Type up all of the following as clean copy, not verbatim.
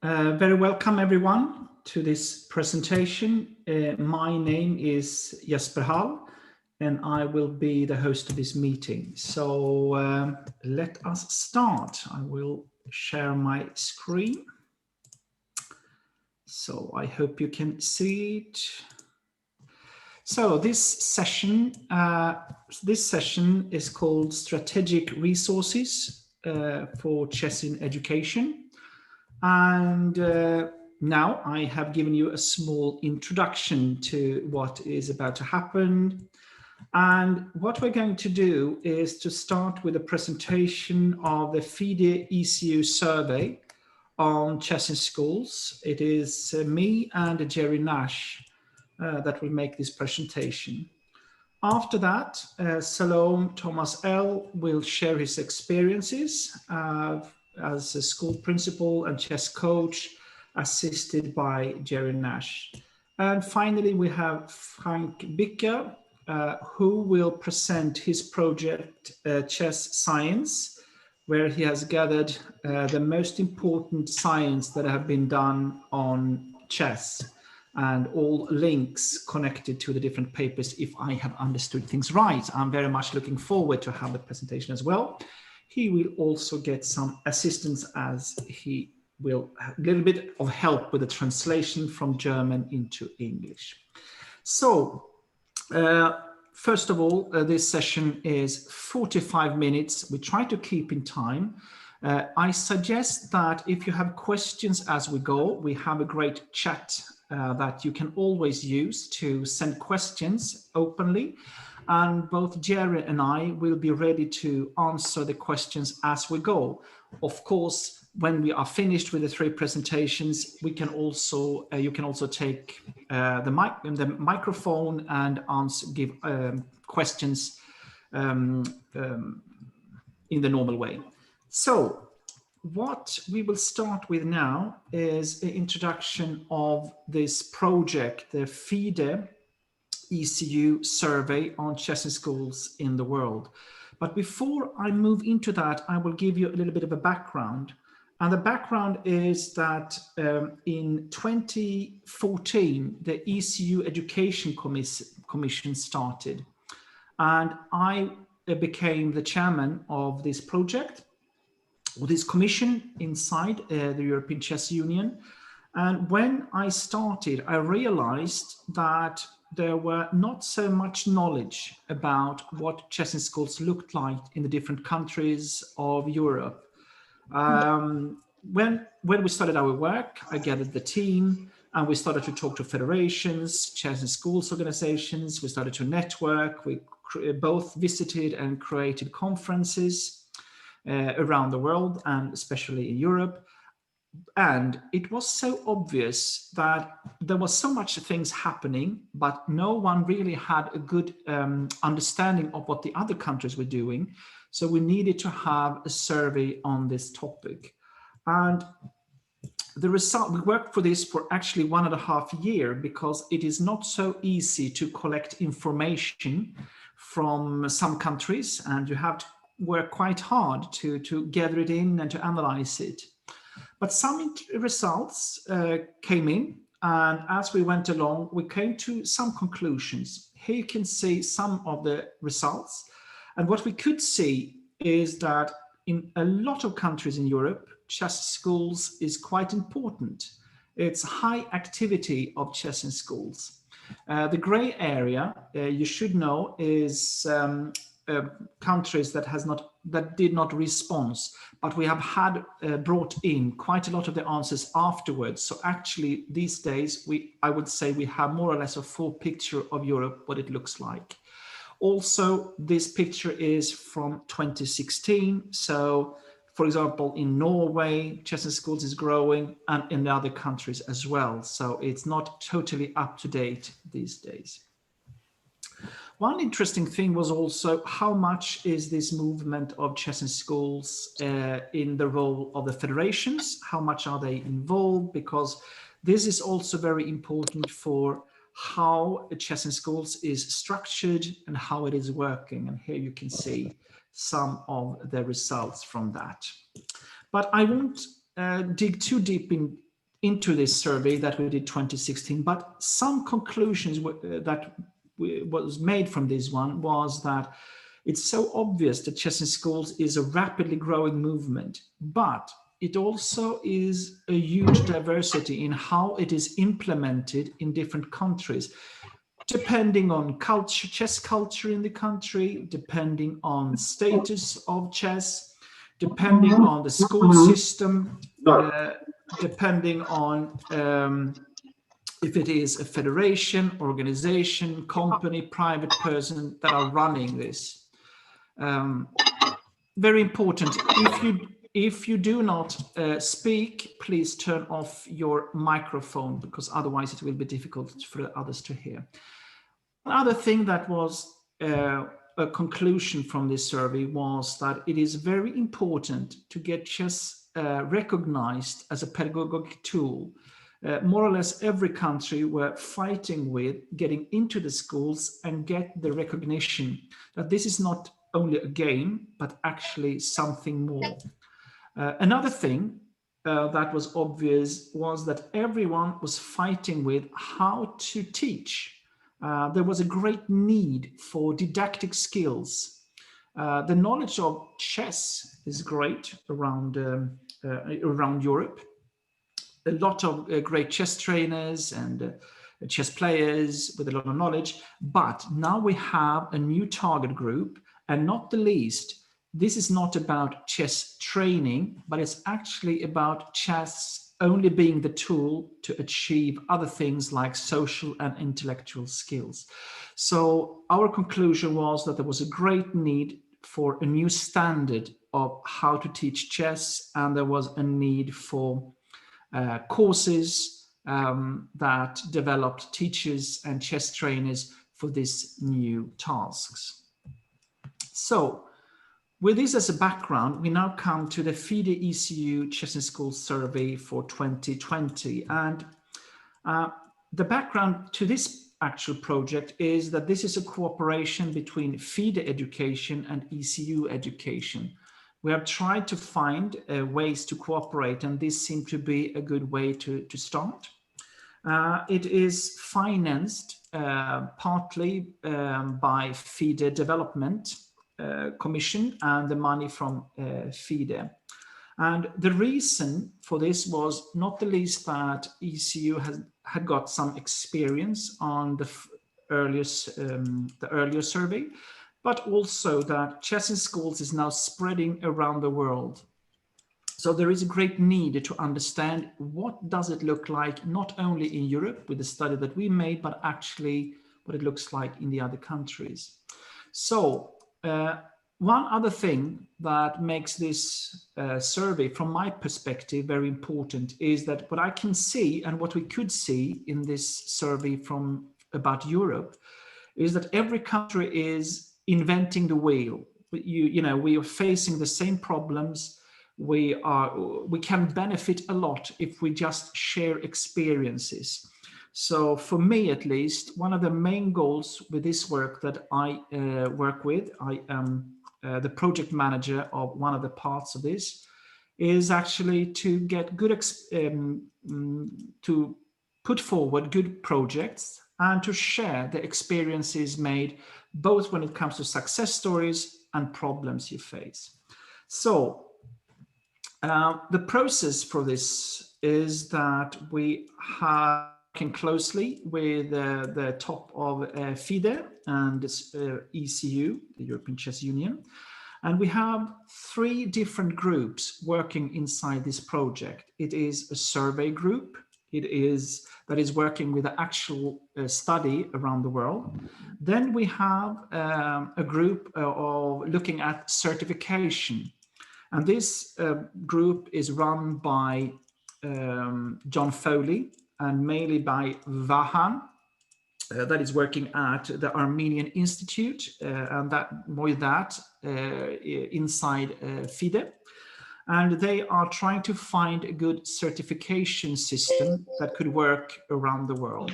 Very welcome everyone to this presentation. My name is Jesper Hall and I will be the host of this meeting. So let us start. I will share my screen. So I hope you can see it. So this session is called Strategic Resources for Chess in Education. And now I have given you a small introduction to what is about to happen. And what we're going to do is to start with a presentation of the FIDE-ECU survey on chess in schools. It is me and Jerry Nash that will make this presentation. After that, Salome Thomas-EL will share his experiences as a school principal and chess coach, assisted by Jerry Nash. And finally, we have Bicker, who will present his project, Chess Science, where he has gathered the most important science that have been done on chess and all links connected to the different papers, if I have understood things right. I'm very much looking forward to have the presentation as well. He will also get some assistance as he will have a little bit of help with the translation from German into English. So first of all, this session is 45 minutes. We try to keep in time. I suggest that if you have questions as we go, we have a great chat that you can always use to send questions openly. And both Jerry and I will be ready to answer the questions as we go. Of course, when we are finished with the three presentations, we can also you can also take the microphone and give questions in the normal way. So what we will start with now is the introduction of this project, the FIDE-ECU survey on chess in schools in the world. But before I move into that, I will give you a little bit of a background. And the background is that in 2014, the ECU Education Commission started. And I became the chairman of this project, or this commission inside the European Chess Union. And when I started, I realized that there were not so much knowledge about what chess in schools looked like in the different countries of Europe. When we started our work, I gathered the team and we started to talk to federations, chess in schools organizations. We started to network. We both visited and created conferences around the world and especially in Europe. And it was so obvious that there was so much things happening, but no one really had a good understanding of what the other countries were doing. So we needed to have a survey on this topic. And the result, we worked for this for actually 1.5 years because it is not so easy to collect information from some countries, and you have to work quite hard to gather it in and to analyze it. But some results came in, and as we went along, we came to some conclusions. Here you can see some of the results. And what we could see is that in a lot of countries in Europe, chess schools is quite important. It's high activity of chess in schools. The gray area, you should know, is countries that did not respond, but we have had brought in quite a lot of the answers afterwards. So actually these days, I would say we have more or less a full picture of Europe, what it looks like. Also, this picture is from 2016. So for example, in Norway, chess in schools is growing, and in the other countries as well. So it's not totally up to date these days. One interesting thing was also how much is this movement of chess in schools in the role of the federations? How much are they involved? Because this is also very important for how chess in schools is structured and how it is working. And here you can see some of the results from that. But I won't dig too deep into this survey that we did 2016, but some conclusions that was made from this one was that it's so obvious that chess in schools is a rapidly growing movement, but it also is a huge diversity in how it is implemented in different countries, depending on culture, chess culture in the country, depending on status of chess, depending on the school system, depending on if it is a federation, organization, company, private person that are running this. Very important. If you do not speak, please turn off your microphone, because otherwise it will be difficult for others to hear. Another thing that was a conclusion from this survey was that it is very important to get chess recognized as a pedagogic tool. More or less every country were fighting with getting into the schools and get the recognition that this is not only a game, but actually something more. Another thing that was obvious was that everyone was fighting with how to teach. There was a great need for didactic skills. The knowledge of chess is great around Europe. A lot of great chess trainers and chess players with a lot of knowledge, but now we have a new target group, and not the least, this is not about chess training, but it's actually about chess only being the tool to achieve other things like social and intellectual skills. So our conclusion was that there was a great need for a new standard of how to teach chess, and there was a need for courses that developed teachers and chess trainers for these new tasks. So with this as a background, we now come to the FIDE-ECU Chess in Schools survey for 2020. And the background to this actual project is that this is a cooperation between FIDE education and ECU education. We have tried to find ways to cooperate, and this seemed to be a good way to start. It is financed partly by FIDE Development Commission and the money from FIDE. And the reason for this was not the least that ECU had got some experience on the earlier survey, but also that chess in schools is now spreading around the world. So there is a great need to understand what does it look like, not only in Europe with the study that we made, but actually what it looks like in the other countries. So one other thing that makes this survey, from my perspective, very important is that what I can see and what we could see in this survey from about Europe is that every country is inventing the wheel. We are facing the same problems. We can benefit a lot if we just share experiences. So for me, at least, one of the main goals with this work that I work with, I am the project manager of one of the parts of this, is actually to get good, to put forward good projects and to share the experiences made, both when it comes to success stories and problems you face. So the process for this is that we have working closely with the top of FIDE and ECU, the European Chess Union. And we have 3 different groups working inside this project. It is a survey group. That is working with the actual study around the world. Then we have a group of looking at certification. And this group is run by John Foley and mainly by Vahan, that is working at the Armenian Institute, and inside FIDE. And they are trying to find a good certification system that could work around the world.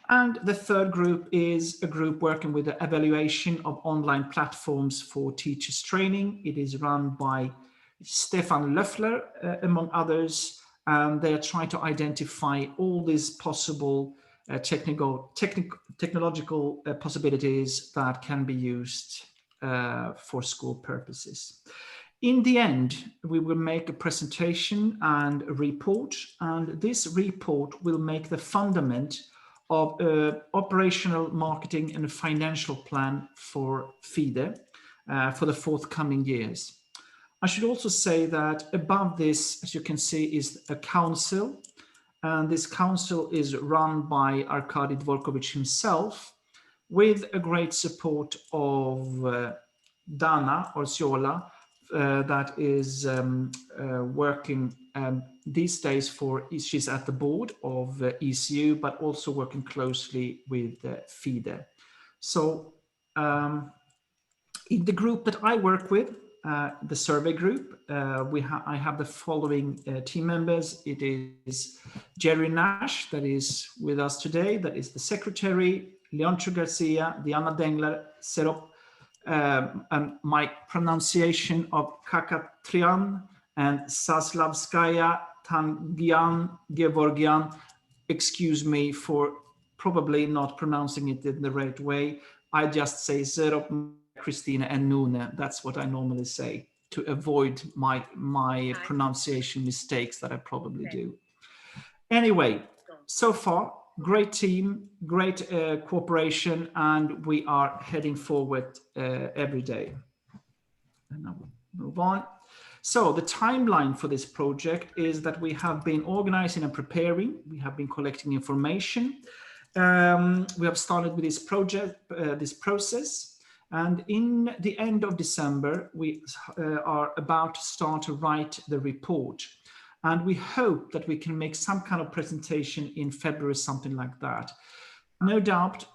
And the third group is a group working with the evaluation of online platforms for teachers training. It is run by Stefan Löffler, among others, and they're trying to identify all these possible technological possibilities that can be used for school purposes. In the end, we will make a presentation and a report, and this report will make the fundament of operational, marketing and financial plan for FIDE for the forthcoming years. I should also say that above this, as you can see, is a council, and this council is run by Arkady Dvorkovich himself, with a great support of Dana Orsiola, that is working these days she's at the board of ECU, but also working closely with FIDE. So in the group that I work with, the survey group, I have the following team members. It is Jerry Nash, that is with us today, that is the secretary, Leoncho Garcia, Diana Dengler, Serop, and my pronunciation of Kakatrian and Saslavskaya Tangian Gevorgian. Excuse me for probably not pronouncing it in the right way. I just say Serop, Christina and Nune. That's what I normally say to avoid my pronunciation mistakes that I probably do. Anyway, so far, great team, great cooperation, and we are heading forward every day. And now we'll move on. So the timeline for this project is that we have been organizing and preparing. We have been collecting information. We have started with this project, this process. And in the end of December, we are about to start to write the report. And we hope that we can make some kind of presentation in February, something like that. No doubt,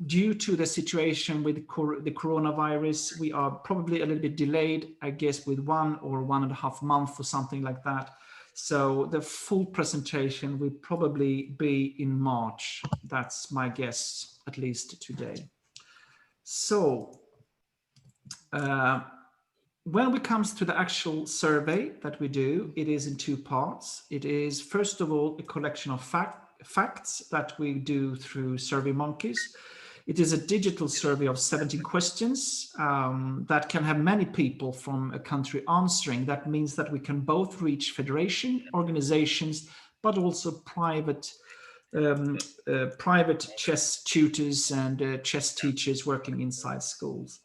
due to the situation with the coronavirus, we are probably a little bit delayed, I guess, with 1 or 1.5 months or something like that. So the full presentation will probably be in March. That's my guess, at least today. So when it comes to the actual survey that we do, it is in 2 parts. It is, first of all, a collection of facts that we do through SurveyMonkeys. It is a digital survey of 17 questions that can have many people from a country answering. That means that we can both reach federation, organizations, but also private chess tutors and chess teachers working inside schools.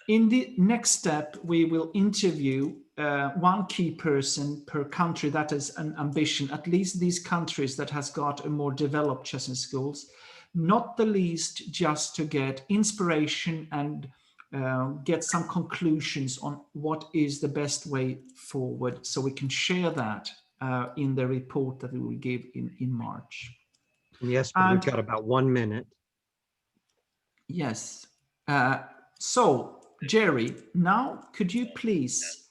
In the next step, we will interview 1 key person per country. That is an ambition, at least these countries that has got a more developed chess in schools, not the least just to get inspiration and get some conclusions on what is the best way forward, so we can share that in the report that we will give in March. Yes, but we've got about 1 minute. Yes. So, Jerry, now could you please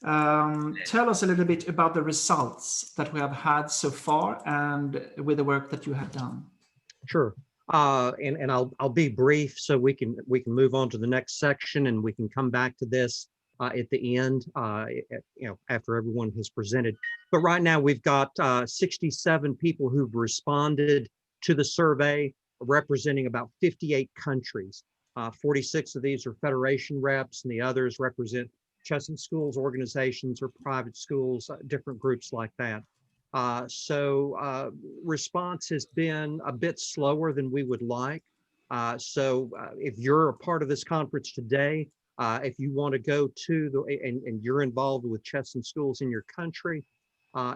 tell us a little bit about the results that we have had so far and with the work that you have done? Sure. And I'll be brief so we can move on to the next section, and we can come back to this at the end, after everyone has presented. But right now we've got 67 people who've responded to the survey, representing about 58 countries. 46 of these are federation reps, and the others represent chess in schools organizations or private schools, different groups like that. So response has been a bit slower than we would like. So if you're a part of this conference today, if you want to go to and you're involved with chess in schools in your country,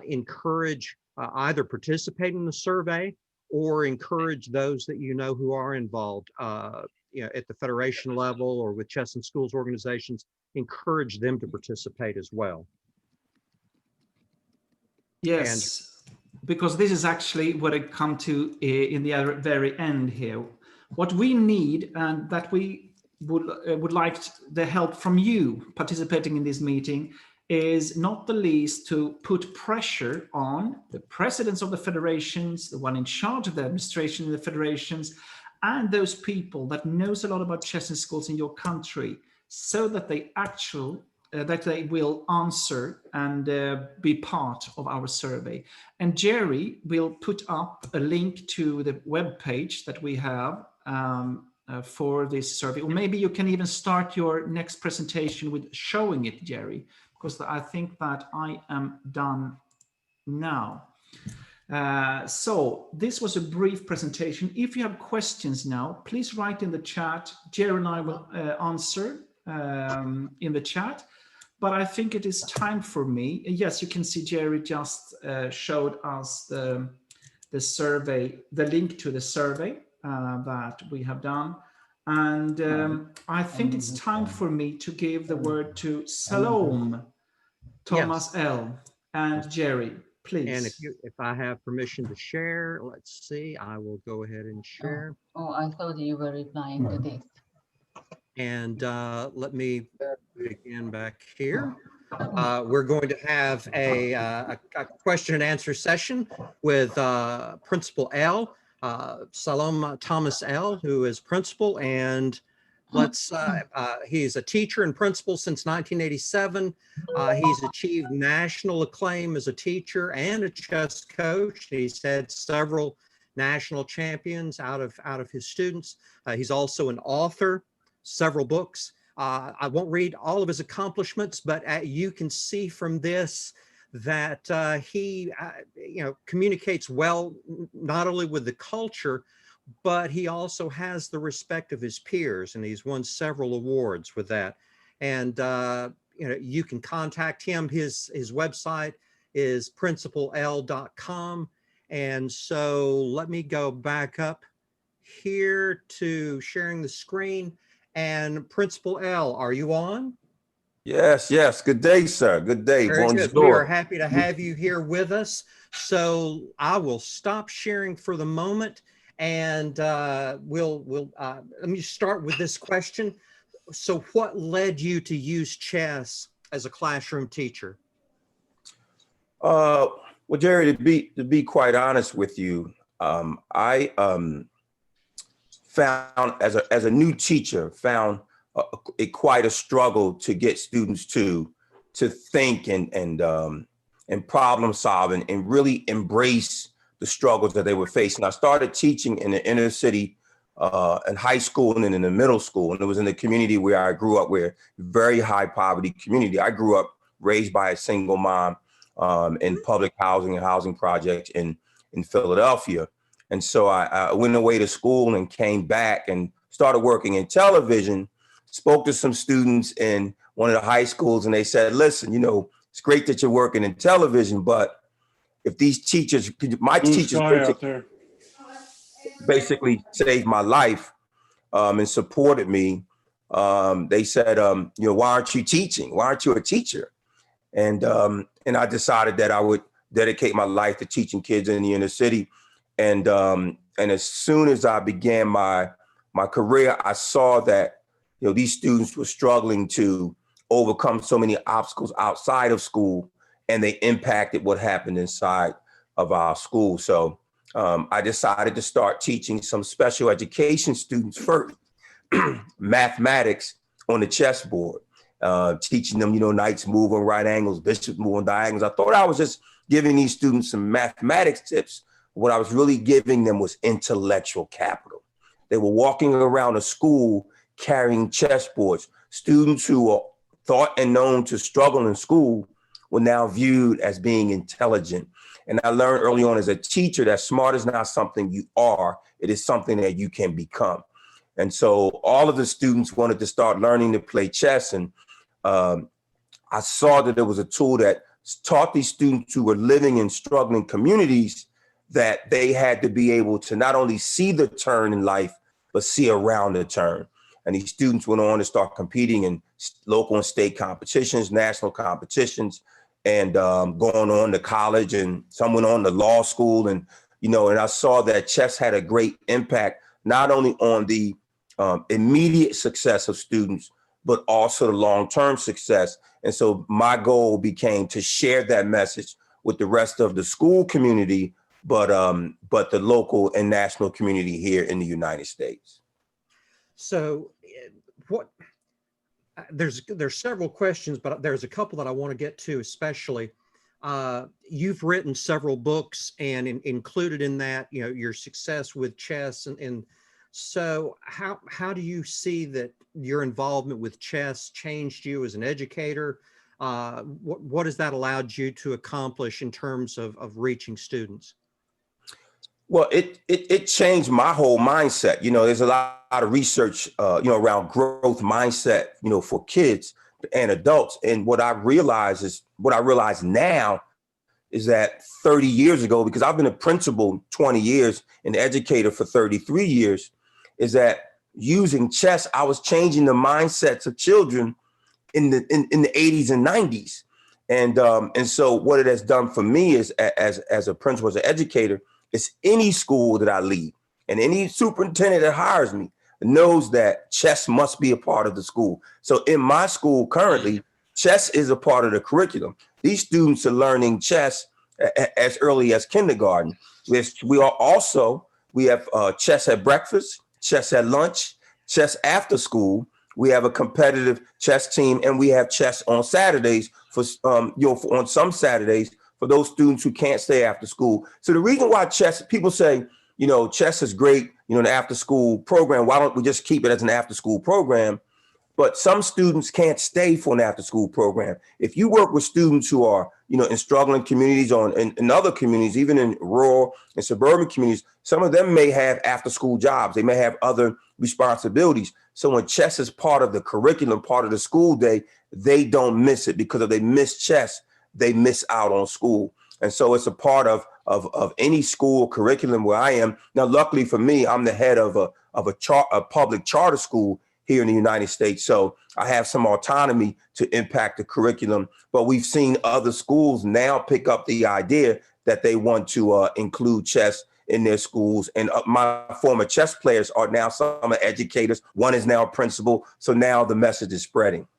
encourage either participate in the survey or encourage those that you know who are involved at the federation level or with chess in schools organizations, encourage them to participate as well. Yes, because this is actually what I come to in the very end here. What we need, and that we would like the help from you participating in this meeting, is not the least to put pressure on the presidents of the federations, the one in charge of the administration of the federations, and those people that knows a lot about chess in schools in your country, so that they actually that they will answer and be part of our survey. And Jerry will put up a link to the web page that we have for this survey. Or maybe you can even start your next presentation with showing it, Jerry, because I think that I am done now. So this was a brief presentation. If you have questions now, please write in the chat. Jerry and I will answer in the chat. But I think it is time for me. Yes, you can see Jerry just showed us the survey, the link to the survey that we have done. And I think it's time for me to give the word to Salome Thomas-EL and Jerry, please. And if I have permission to share, let's see, I will go ahead and share. Oh, I thought you were replying to this. And let me begin back here. We're going to have a question and answer session with Principal L, Salome Thomas-EL, who is principal, and he's a teacher and principal since 1987. He's achieved national acclaim as a teacher and a chess coach. He's had several national champions out of his students. He's also an author, several books. I won't read all of his accomplishments, but you can see from this that he communicates well, not only with the culture, but he also has the respect of his peers, and he's won several awards with that. And you can contact him. His website is principal-l.com. And so let me go back up here to sharing the screen. And Principal L, are you on? Yes, yes. Good day, sir. Good day. Very good. Bonjour. We are happy to have you here with us. So I will stop sharing for the moment, and let me start with this question. So what led you to use chess as a classroom teacher? Well, Jerry, to be quite honest with you, I found as a new teacher, found it quite a struggle to get students to think and problem solving and really embrace the struggles that they were facing. I started teaching in the inner city in high school and then in the middle school, and it was in the community where I grew up, where very high poverty community. I grew up raised by a single mom in public housing and housing projects in Philadelphia. And so I went away to school and came back and started working in television, spoke to some students in one of the high schools, and they said, listen, it's great that you're working in television, but if these teachers, my teachers basically saved my life and supported me. They said, why aren't you teaching? Why aren't you a teacher? And I decided that I would dedicate my life to teaching kids in the inner city. And as soon as I began my career, I saw that these students were struggling to overcome so many obstacles outside of school, and they impacted what happened inside of our school. So I decided to start teaching some special education students first, mathematics on the chessboard, teaching them, knights move on right angles, bishops move on diagonals. I thought I was just giving these students some mathematics tips. What I was really giving them was intellectual capital. They were walking around a school carrying chessboards. Students who were thought and known to struggle in school were now viewed as being intelligent. And I learned early on as a teacher that smart is not something you are, it is something that you can become. And so all of the students wanted to start learning to play chess. And I saw that there was a tool that taught these students who were living in struggling communities that they had to be able to not only see the turn in life, but see around the turn. And these students went on to start competing in local and state competitions, national competitions, and going on to college, and some went on to law school. And, and I saw that chess had a great impact, not only on the immediate success of students, but also the long-term success. And so my goal became to share that message with the rest of the school community, but the local and national community here in the United States. So there's several questions, but there's a couple that I want to get to, especially. You've written several books, and included in that, you know, your success with chess, and so how do you see that your involvement with chess changed you as an educator? What has that allowed you to accomplish in terms of reaching students? Well, it changed my whole mindset. You know, there's a lot of research, you know, around growth mindset, you know, for kids and adults. And what I realize now is that 30 years ago, because I've been a principal 20 years, an educator for 33 years, is that using chess, I was changing the mindsets of children in the 80s and 90s. And so what it has done for me is, as a principal, as an educator, it's any school that I lead, and any superintendent that hires me knows that chess must be a part of the school. So in my school currently, chess is a part of the curriculum. These students are learning chess as early as kindergarten. We have chess at breakfast, chess at lunch, chess after school. We have a competitive chess team, and we have chess on Saturdays on some Saturdays for those students who can't stay after school. So the reason why chess, people say, you know, chess is great, you know, an after school program. Why don't we just keep it as an after school program? But some students can't stay for an after school program. If you work with students who are, you know, in struggling communities or in other communities, even in rural and suburban communities, some of them may have after school jobs. They may have other responsibilities. So when chess is part of the curriculum, part of the school day, they don't miss it, because if they miss chess, they miss out on school. And so it's a part of any school curriculum where I am. Now, luckily for me, I'm the head of a public charter school here in the United States. So I have some autonomy to impact the curriculum. But we've seen other schools now pick up the idea that they want to include chess in their schools. And my former chess players are now some educators. One is now a principal. So now the message is spreading.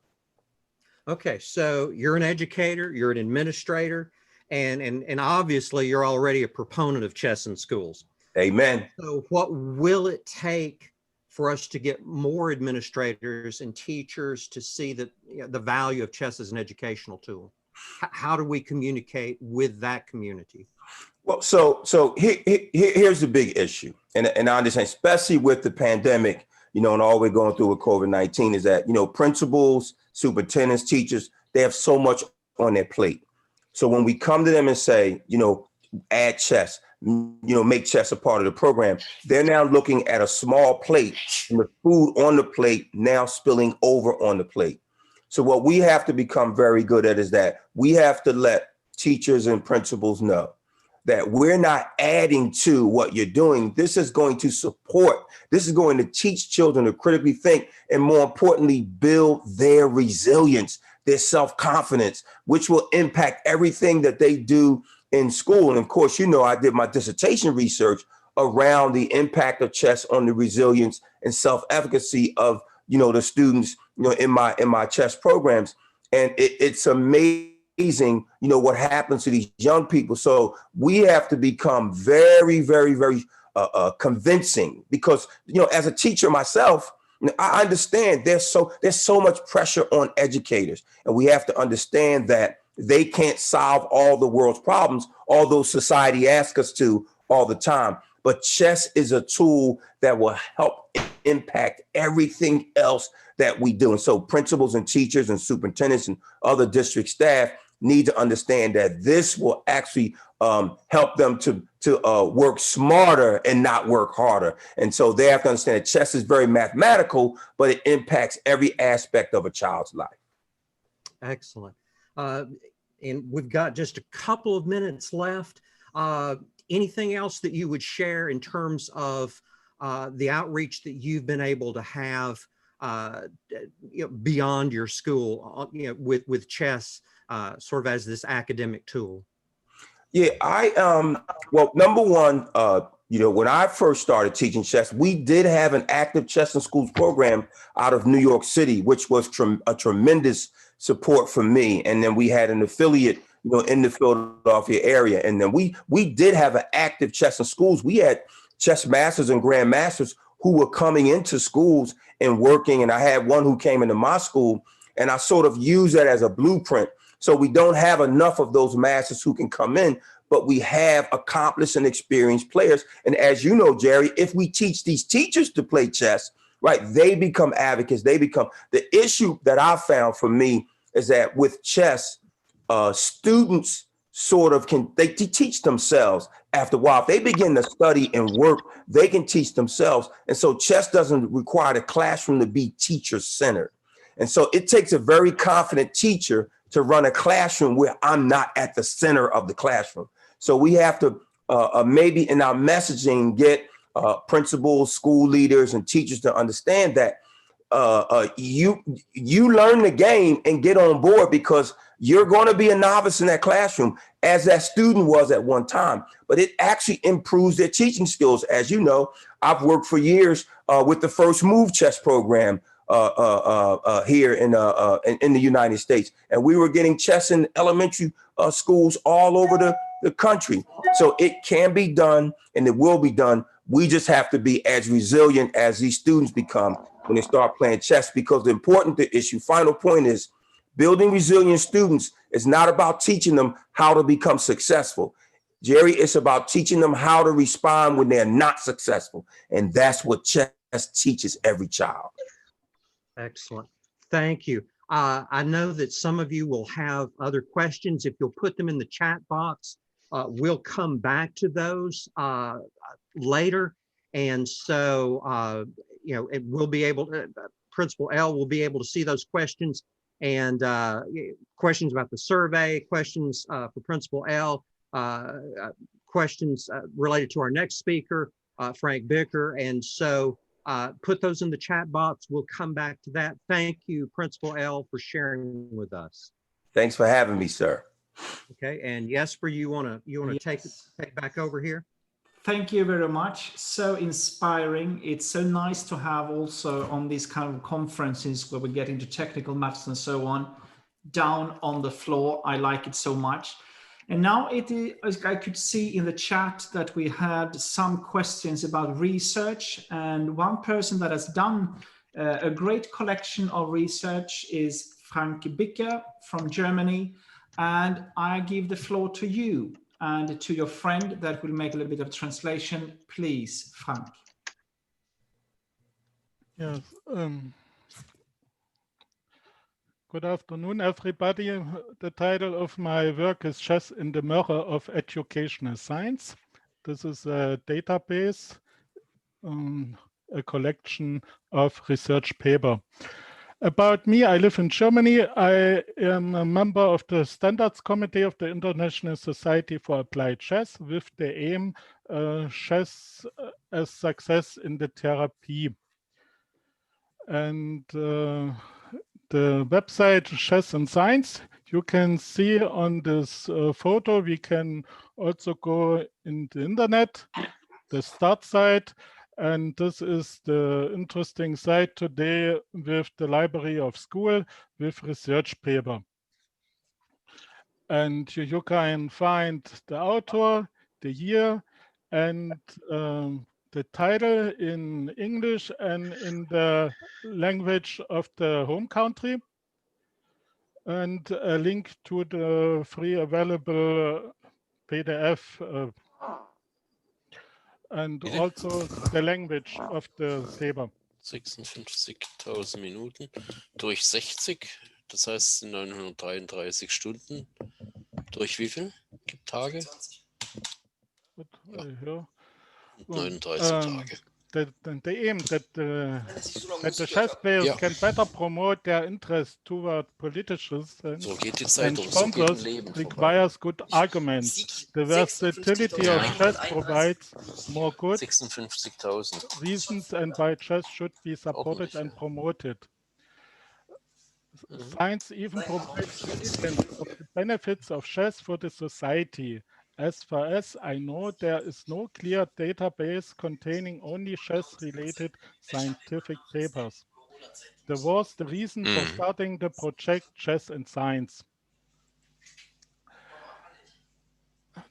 Okay, so you're an educator, you're an administrator, and obviously you're already a proponent of chess in schools. Amen. So what will it take for us to get more administrators and teachers to see that, you know, the value of chess as an educational tool? How do we communicate with that community? Well, so here's the big issue, and I understand, especially with the pandemic, you know, and all we're going through with COVID-19, is that, you know, principals, superintendents, teachers, they have so much on their plate. So when we come to them and say, you know, add chess, you know, make chess a part of the program, they're now looking at a small plate and the food on the plate now spilling over on the plate. So what we have to become very good at is that we have to let teachers and principals know that we're not adding to what you're doing. This is going to support, this is going to teach children to critically think, and more importantly, build their resilience, their self-confidence, which will impact everything that they do in school. And of course, you know, I did my dissertation research around the impact of chess on the resilience and self-efficacy of, you know, the students, you know, in my chess programs. And it's amazing, you know, what happens to these young people. So we have to become very, very, very convincing, because, you know, as a teacher myself, I understand there's so much pressure on educators, and we have to understand that they can't solve all the world's problems, although society asks us to all the time. But chess is a tool that will help impact everything else that we do. And so principals and teachers and superintendents and other district staff need to understand that this will actually help them to work smarter and not work harder. And so they have to understand that chess is very mathematical, but it impacts every aspect of a child's life. Excellent. And we've got just a couple of minutes left. Anything else that you would share in terms of the outreach that you've been able to have you know, beyond your school, you know, with chess, sort of as this academic tool? Yeah, well, number one, you know, when I first started teaching chess, we did have an active chess in schools program out of New York City, which was a tremendous support for me. And then we had an affiliate, you know, in the Philadelphia area. And then we did have an active chess in schools. We had chess masters and grandmasters who were coming into schools and working. And I had one who came into my school, and I sort of use that as a blueprint. So we don't have enough of those masters who can come in, but we have accomplished and experienced players. And as you know, Jerry, if we teach these teachers to play chess, right, they become advocates. They become, the issue that I found for me is that with chess, students sort of they teach themselves after a while. If they begin to study and work, they can teach themselves. And so chess doesn't require the classroom to be teacher-centered. And so it takes a very confident teacher to run a classroom where I'm not at the center of the classroom. So we have to maybe in our messaging get principals, school leaders, and teachers to understand that you learn the game and get on board, because you're going to be a novice in that classroom, as that student was at one time. But it actually improves their teaching skills. As you know, I've worked for years with the First Move chess program here in the United States, and we were getting chess in elementary schools all over the country. So it can be done, and it will be done. We just have to be as resilient as these students become when they start playing chess, because the important issue, final point, is building resilient students is not about teaching them how to become successful. Jerry, it's about teaching them how to respond when they're not successful. And that's what chess teaches every child. Excellent. Thank you. I know that some of you will have other questions. If you'll put them in the chat box, we'll come back to those later. And so, you know, it will be able to, Principal L will be able to see those questions, and questions about the survey, questions for Principal L, questions related to our next speaker, Frank Bicker. And so put those in the chat box. We'll come back to that. Thank you, Principal L, for sharing with us. Thanks for having me, sir. Okay, and Jesper, you wanna Yes. take back over here? Thank you very much. So inspiring. It's so nice to have also on these kind of conferences where we get into technical matters and so on, down on the floor. I like it so much. And now I could see in the chat that we had some questions about research, and one person that has done a great collection of research is Frank Bicker from Germany. And I give the floor to you and to your friend that will make a little bit of translation. Please, Frank. Yes. Good afternoon, everybody. The title of my work is Chess in the Mirror of Educational Science. This is a database, a collection of research paper. About me, I live in Germany. I am a member of the Standards Committee of the International Society for Applied Chess, with the aim chess as success in the therapy. And the website Chess and Science, you can see on this photo. We can also go in the internet, the start site. And this is the interesting site today with the library of school with research paper. And you can find the author, the year, and the title in English and in the language of the home country, and a link to the free available PDF and also the language of the paper. 56.000 Minuten durch 60, das heißt 933 Stunden. Durch wie viel Tage? Ja. 39 Tage. The aim that the chess players can better promote their interest toward politicians and sponsors requires good arguments. The versatility of chess provides more good reasons, and why chess should be supported and promoted. Science even provides evidence of the benefits of chess for the society. As far as I know, there is no clear database containing only chess-related scientific papers. There was the reason for starting the project Chess and Science.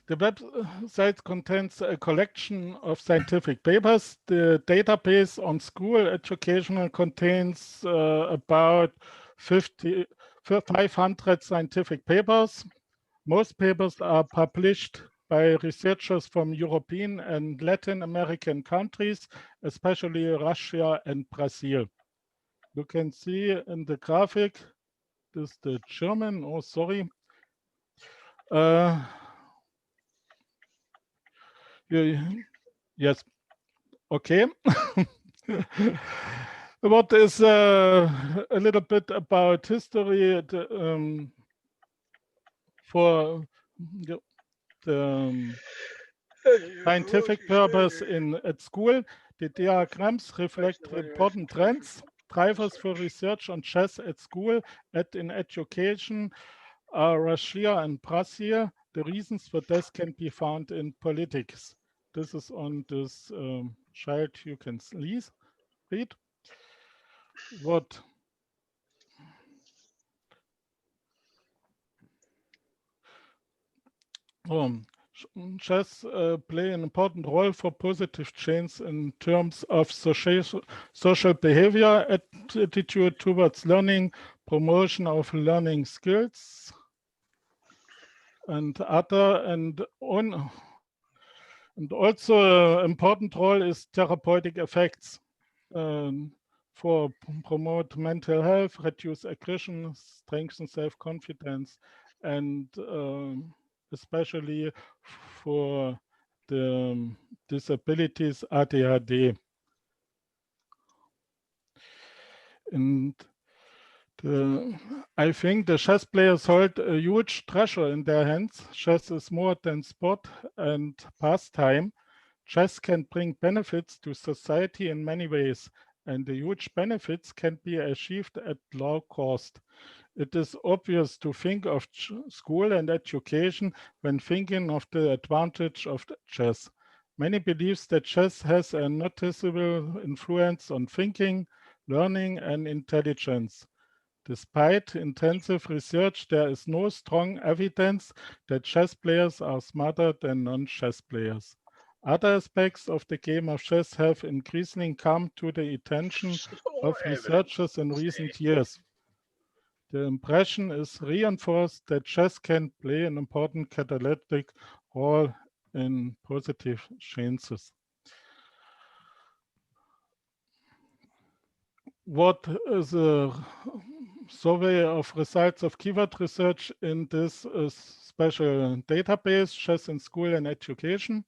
The website contains a collection of scientific papers. The database on school educational contains about 500 scientific papers. Most papers are published by researchers from European and Latin American countries, especially Russia and Brazil. You can see in the graphic, this is the German, oh sorry. Yes, okay. What is a little bit about history for the scientific purpose at school? The diagrams reflect important trends, drivers for research on chess at school and in education are Russia and Brazil. The reasons for this can be found in politics. This is on this child you can read. What chess play an important role for positive change in terms of social behavior, attitude towards learning, promotion of learning skills, and other, and also an important role is therapeutic effects for promote mental health, reduce aggression, strengthen self-confidence, and especially for the disabilities ADHD. And I think the chess players hold a huge treasure in their hands. Chess is more than sport and pastime. Chess can bring benefits to society in many ways, and the huge benefits can be achieved at low cost. It is obvious to think of school and education when thinking of the advantage of chess. Many believe that chess has a noticeable influence on thinking, learning, and intelligence. Despite intensive research, there is no strong evidence that chess players are smarter than non-chess players. Other aspects of the game of chess have increasingly come to the attention of researchers in recent years. The impression is reinforced that chess can play an important catalytic role in positive changes. What is a survey of results of keyword research in this special database, Chess in School and Education?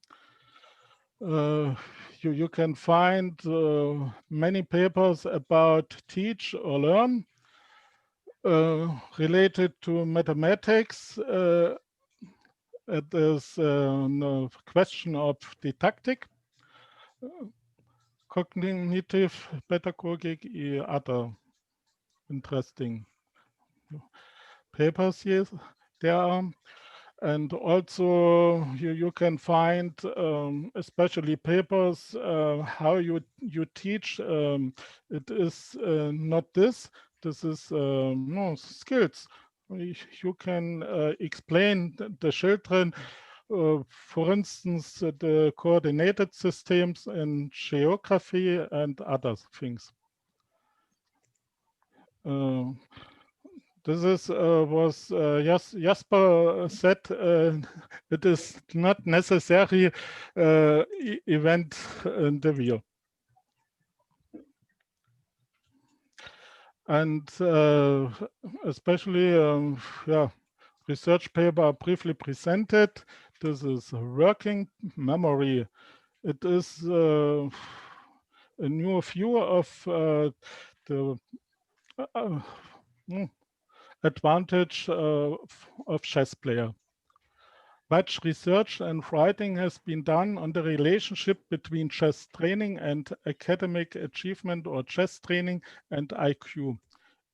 You can find many papers about teach or learn related to mathematics. It is a question of didactic, cognitive pedagogic, other interesting papers here there are. And also you can find especially papers how you teach. It is not this is no skills. You can explain the children, for instance, the coordinated systems in geography and other things. This is was Jesper said. It is not necessary event interview. And especially, research paper briefly presented. This is working memory. It is a new view of the advantage of chess player. Much research and writing has been done on the relationship between chess training and academic achievement, or chess training and IQ.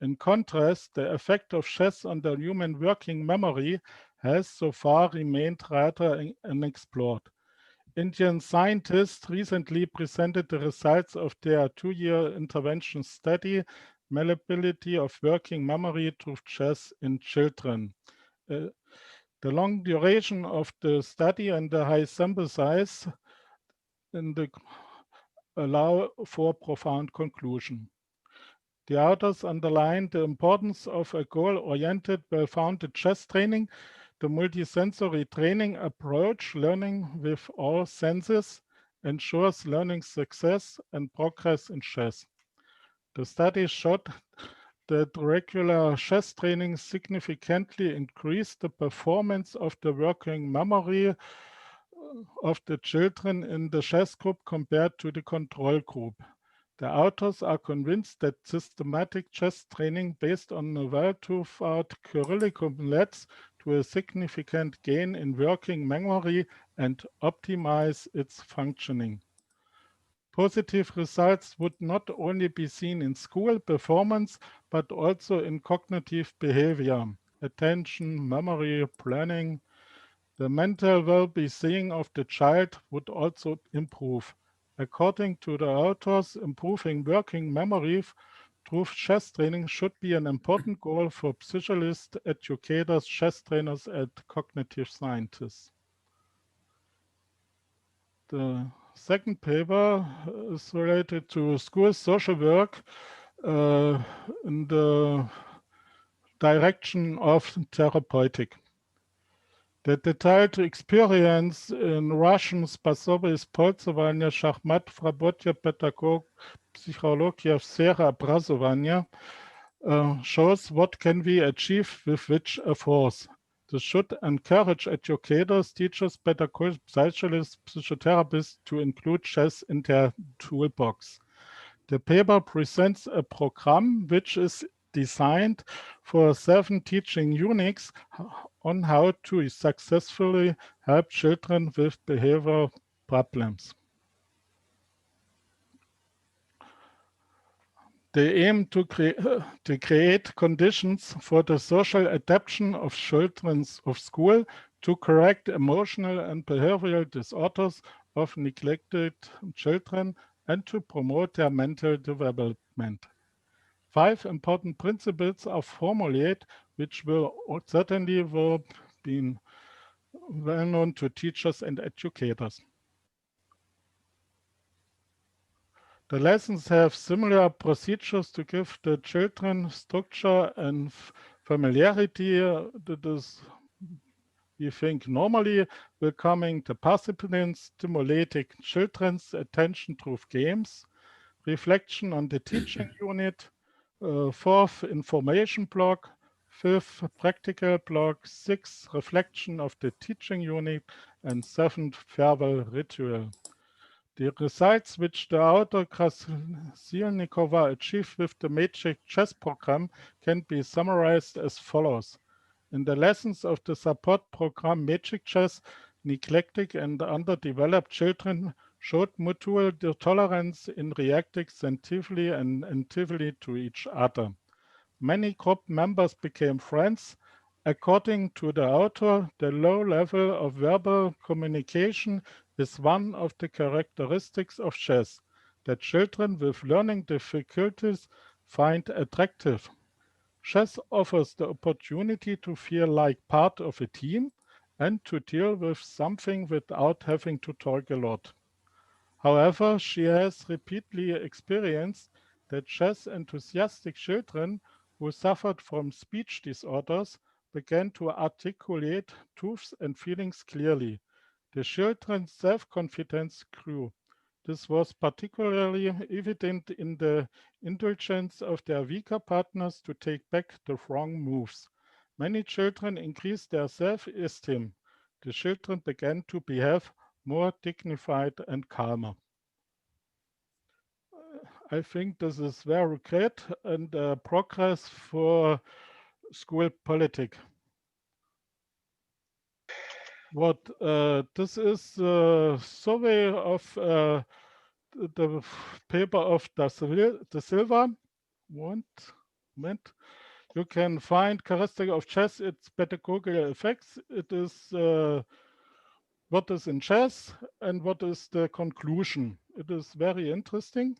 In contrast, the effect of chess on the human working memory has so far remained rather unexplored. Indian scientists recently presented the results of their 2-year intervention study, Malleability of Working Memory through Chess in Children. The long duration of the study and the high sample size allow for profound conclusion. The authors underline the importance of a goal-oriented, well-founded chess training, the multisensory training approach, learning with all senses, ensures learning success and progress in chess. The study showed that regular chess training significantly increased the performance of the working memory of the children in the chess group compared to the control group. The authors are convinced that systematic chess training based on a well-thought-out curriculum leads to a significant gain in working memory and optimize its functioning. Positive results would not only be seen in school performance, but also in cognitive behavior, attention, memory, planning. The mental well-being of the child would also improve. According to the authors, improving working memory through chess training should be an important goal for psychologists, educators, chess trainers, and cognitive scientists. The second paper is related to school social work in the direction of therapeutic. The detailed experience in Russian способы использования шахмат в работе психологии в сфере образования shows what can be achieved with which efforts. This should encourage educators, teachers, pedagogists, psychologists, psychotherapists to include chess in their toolbox. The paper presents a program which is designed for 7 teaching units on how to successfully help children with behavioral problems. They aim to create conditions for the social adaptation of children of school to correct emotional and behavioral disorders of neglected children and to promote their mental development. 5 important principles are formulated, which will certainly be well known to teachers and educators. The lessons have similar procedures to give the children structure and familiarity that is, we think, normally welcoming the participants, stimulating children's attention through games, reflection on the teaching unit, 4th, information block, 5th, practical block, 6th, reflection of the teaching unit, and 7th, farewell ritual. The results which the author Krasilnikova achieved with the Magic Chess program can be summarized as follows. In the lessons of the support program Magic Chess, neglected and underdeveloped children showed mutual tolerance in reacting sensitively and attentively to each other. Many group members became friends. According to the author, the low level of verbal communication is one of the characteristics of chess that children with learning difficulties find attractive. Chess offers the opportunity to feel like part of a team and to deal with something without having to talk a lot. However, she has repeatedly experienced that chess enthusiastic children who suffered from speech disorders began to articulate truths and feelings clearly. The children's self-confidence grew. This was particularly evident in the indulgence of their weaker partners to take back the wrong moves. Many children increased their self-esteem. The children began to behave more dignified and calmer. I think this is very great and progress for school politics. What this is a survey of the paper of Da Silva. Moment. You can find characteristic of chess, its pedagogical effects. It is what is in chess and what is the conclusion. It is very interesting.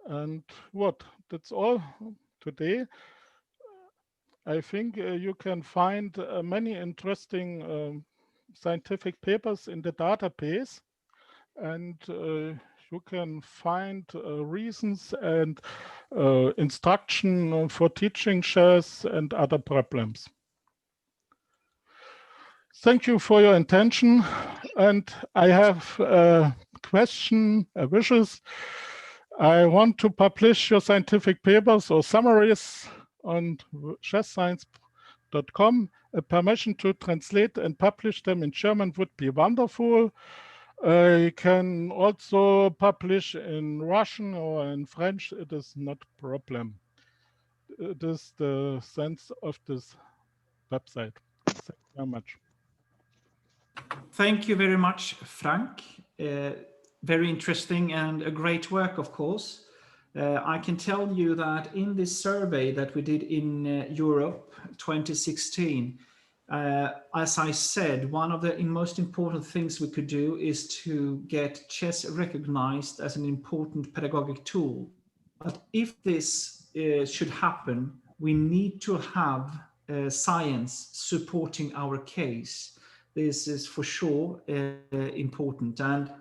And what? That's all today. I think you can find many interesting scientific papers in the database, and you can find reasons and instruction for teaching chess and other problems. Thank you for your attention, and I have a question, wishes. I want to publish your scientific papers or summaries on chessscience.com. A permission to translate and publish them in German would be wonderful. I can also publish in Russian or in French. It is not a problem. It is the sense of this website. Thank you very much. Thank you very much, Frank. Very interesting and a great work, of course. I can tell you that in this survey that we did in Europe 2016, as I said, one of the most important things we could do is to get chess recognized as an important pedagogic tool. But if this should happen, we need to have science supporting our case. This is for sure important. And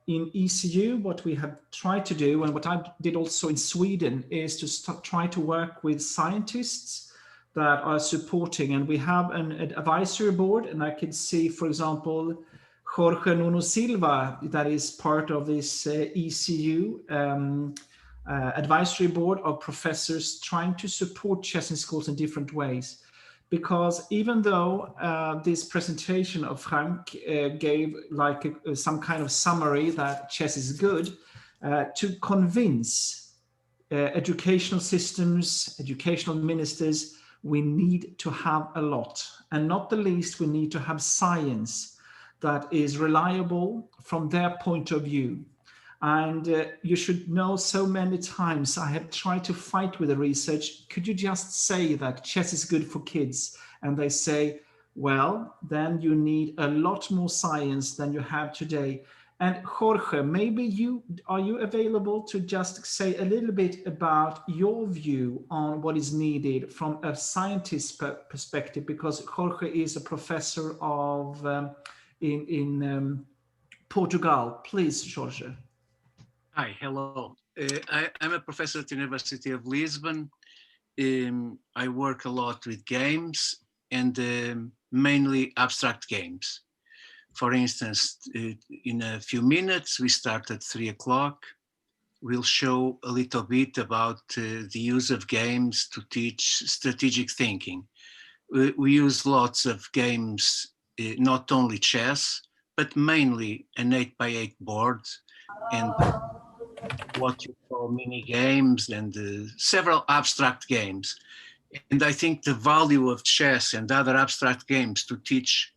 in ECU, what we have tried to do, and what I did also in Sweden, is to try to work with scientists that are supporting. And we have an advisory board, and I can see, for example, Jorge Nuno Silva, that is part of this ECU advisory board of professors trying to support chess in schools in different ways. Because even though this presentation of Frank gave like some kind of summary that chess is good, to convince educational systems, educational ministers, we need to have a lot. And not the least, we need to have science that is reliable from their point of view. And you should know, so many times I have tried to fight with the research. Could you just say that chess is good for kids? And they say, well, then you need a lot more science than you have today. And Jorge, maybe are you available to just say a little bit about your view on what is needed from a scientist's perspective? Because Jorge is a professor of in Portugal. Please, Jorge. Hi, hello. I'm a professor at the University of Lisbon. I work a lot with games and mainly abstract games. For instance, in a few minutes, we start at 3 o'clock. We'll show a little bit about the use of games to teach strategic thinking. We use lots of games, not only chess, but mainly an 8x8 board and what you call mini games and several abstract games. And I think the value of chess and other abstract games to teach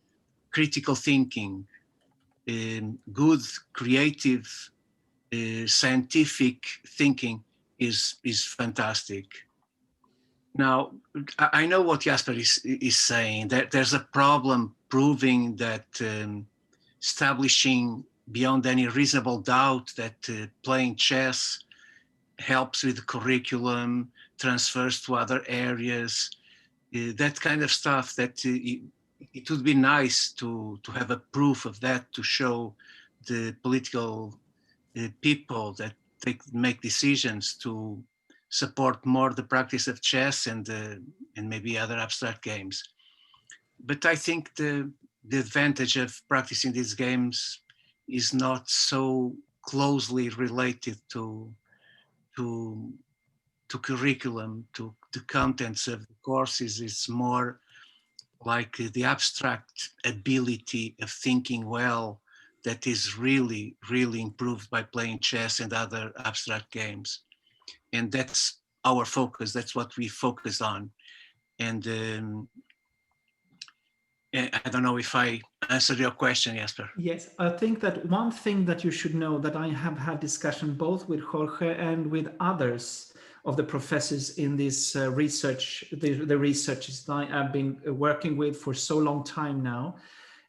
critical thinking, good, creative, scientific thinking is fantastic. Now, I know what Jesper is saying, that there's a problem proving that establishing beyond any reasonable doubt that playing chess helps with the curriculum, transfers to other areas, that kind of stuff, that it would be nice to have a proof of that, to show the political people that make decisions to support more the practice of chess and maybe other abstract games. But I think the advantage of practicing these games is not so closely related to curriculum, to the contents of the courses. It's more like the abstract ability of thinking well that is really, really improved by playing chess and other abstract games. And that's our focus. That's what we focus on. And I don't know if I answered your question, Jesper. Yes, I think that one thing that you should know, that I have had discussion both with Jorge and with others of the professors in this research, the researchers that I have been working with for so long time now,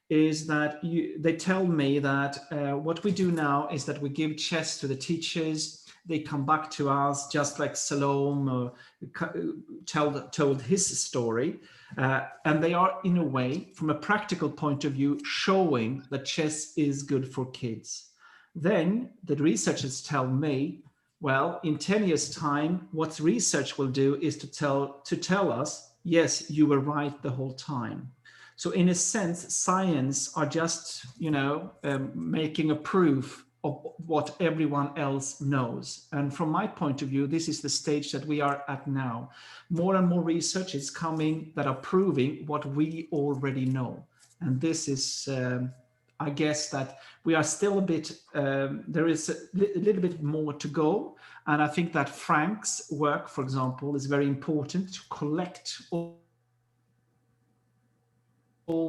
is that they tell me that what we do now is that we give chess to the teachers, they come back to us, just like Salome told his story. And they are, in a way, from a practical point of view, showing that chess is good for kids. Then the researchers tell me, well, in 10 years' time, what research will do is to tell us, yes, you were right the whole time. So in a sense, science are just, making a proof of what everyone else knows. And from my point of view, this is the stage that we are at now. More and more research is coming that are proving what we already know. And this is, I guess that we are still a bit, there is a little bit more to go. And I think that Frank's work, for example, is very important to collect all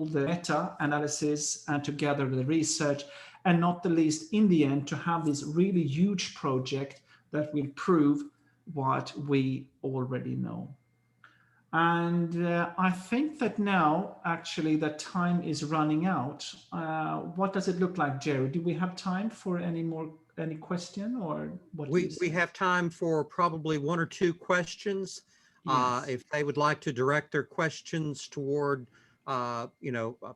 the meta-analysis and to gather the research, and not the least, in the end, to have this really huge project that will prove what we already know. And I think that now, actually, that time is running out. What does it look like, Jerry? Do we have time for any question, or what? We have time for probably 1 or 2 questions. Yes. If they would like to direct their questions toward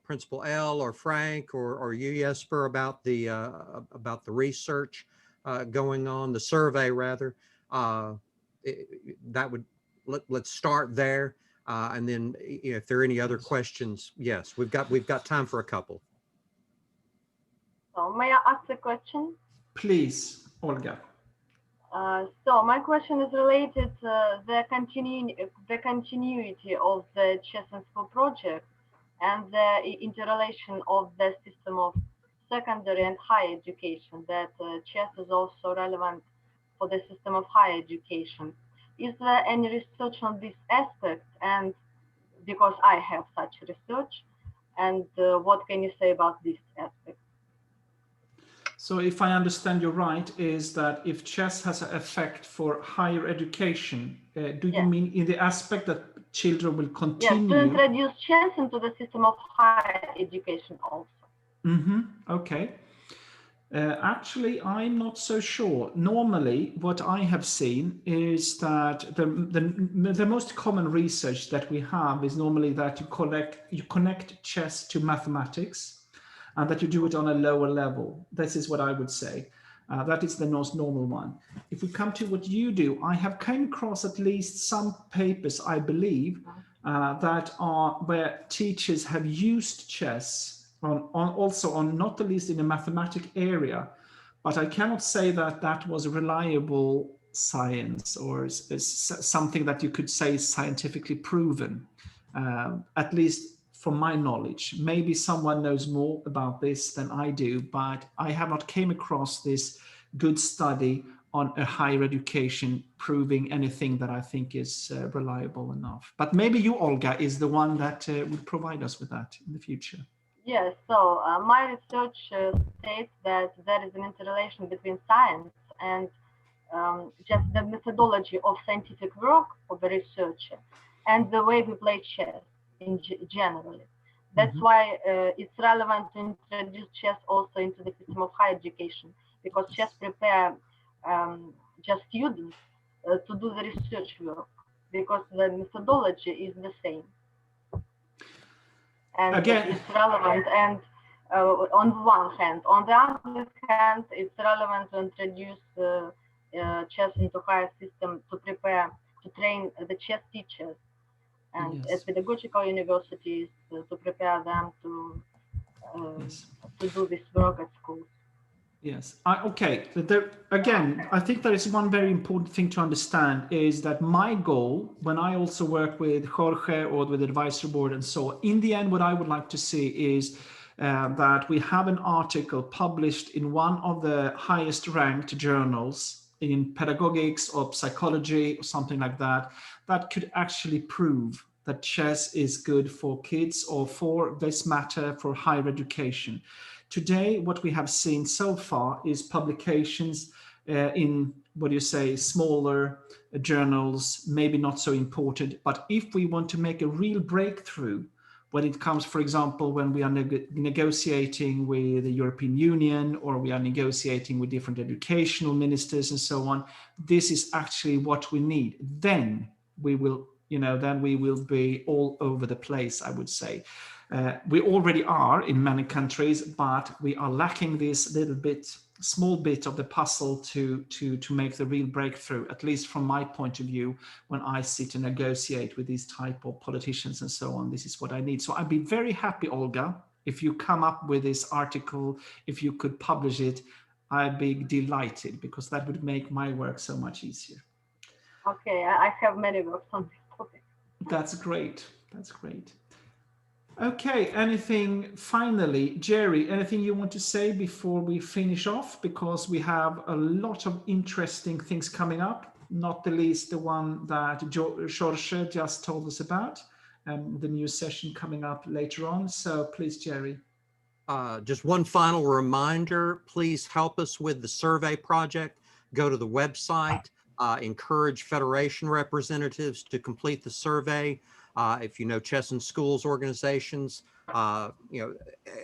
Principal L or Frank or you, Jesper, about the research going on, the survey rather, that would, let's start there, and then if there are any other questions, yes, we've got time for a couple. So may I ask a question? Please, Olga. So my question is related to the continuity of the Chess in School project and the interrelation of the system of secondary and higher education, that chess is also relevant for the system of higher education. Is there any research on this aspect? And because I have such research, and what can you say about this aspect? So if I understand you right, is that if chess has an effect for higher education, do you mean in the aspect that children will continue? Yes, to introduce chess into the system of higher education also. Okay. Actually, I'm not so sure. Normally, what I have seen is that the most common research that we have is normally that you connect chess to mathematics, and that you do it on a lower level. This is what I would say. That is the most normal one. If we come to what you do, I have come across at least some papers, I believe, that are where teachers have used chess on not the least in the mathematic area, but I cannot say that that was reliable science or something that you could say is scientifically proven, at least from my knowledge. Maybe someone knows more about this than I do, but I have not came across this good study on a higher education proving anything that I think is reliable enough. But maybe you, Olga, is the one that would provide us with that in the future. Yes, so my research states that there is an interrelation between science and just the methodology of scientific work of the researcher and the way we play chess in generally. That's why it's relevant to introduce chess also into the system of higher education, because chess prepare just students to do the research work, because the methodology is the same. And again, it's relevant, and on one hand. On the other hand, it's relevant to introduce chess into higher system to prepare, to train the chess teachers and at pedagogical universities to prepare them to do this work at schools. Yes. Okay. Again, I think there is one very important thing to understand is that my goal, when I also work with Jorge or with the advisory board and so on, in the end, what I would like to see is that we have an article published in one of the highest ranked journals in pedagogics or psychology or something like that, that could actually prove that chess is good for kids or for this matter for higher education. Today, what we have seen so far is publications in, what do you say, smaller journals, maybe not so important. But if we want to make a real breakthrough when it comes, for example, when we are negotiating with the European Union, or we are negotiating with different educational ministers and so on, this is actually what we need. Then we will, then we will be all over the place, I would say. We already are in many countries, but we are lacking this little bit, small bit of the puzzle to make the real breakthrough, at least from my point of view, when I sit and negotiate with these type of politicians and so on. This is what I need. So I'd be very happy, Olga, if you come up with this article, if you could publish it, I'd be delighted, because that would make my work so much easier. Okay, I have many works on this topic. That's great. That's great. Okay, anything finally, Jerry, anything you want to say before we finish off? Because we have a lot of interesting things coming up, not the least the one that Jorge just told us about, the new session coming up later on. So please, Jerry. Just one final reminder, please help us with the survey project. Go to the website, encourage Federation representatives to complete the survey. If you know chess and schools organizations,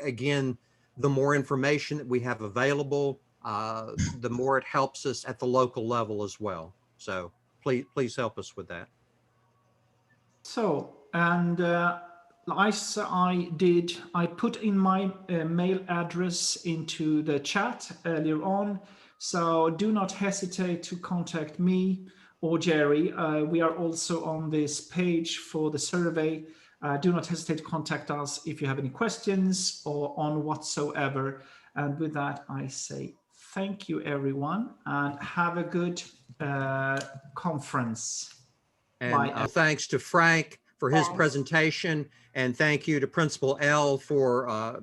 again, the more information that we have available, the more it helps us at the local level as well. So please help us with that. So, and I put in my mail address into the chat earlier on. So do not hesitate to contact me or Jerry. We are also on this page for the survey. Do not hesitate to contact us if you have any questions or on whatsoever. And with that, I say thank you, everyone, and have a good conference. And thanks to Frank for his presentation, and thank you to Principal L for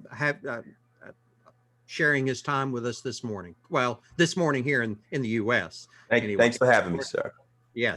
sharing his time with us this morning. Well, this morning here in the US. Thanks for having me, sir.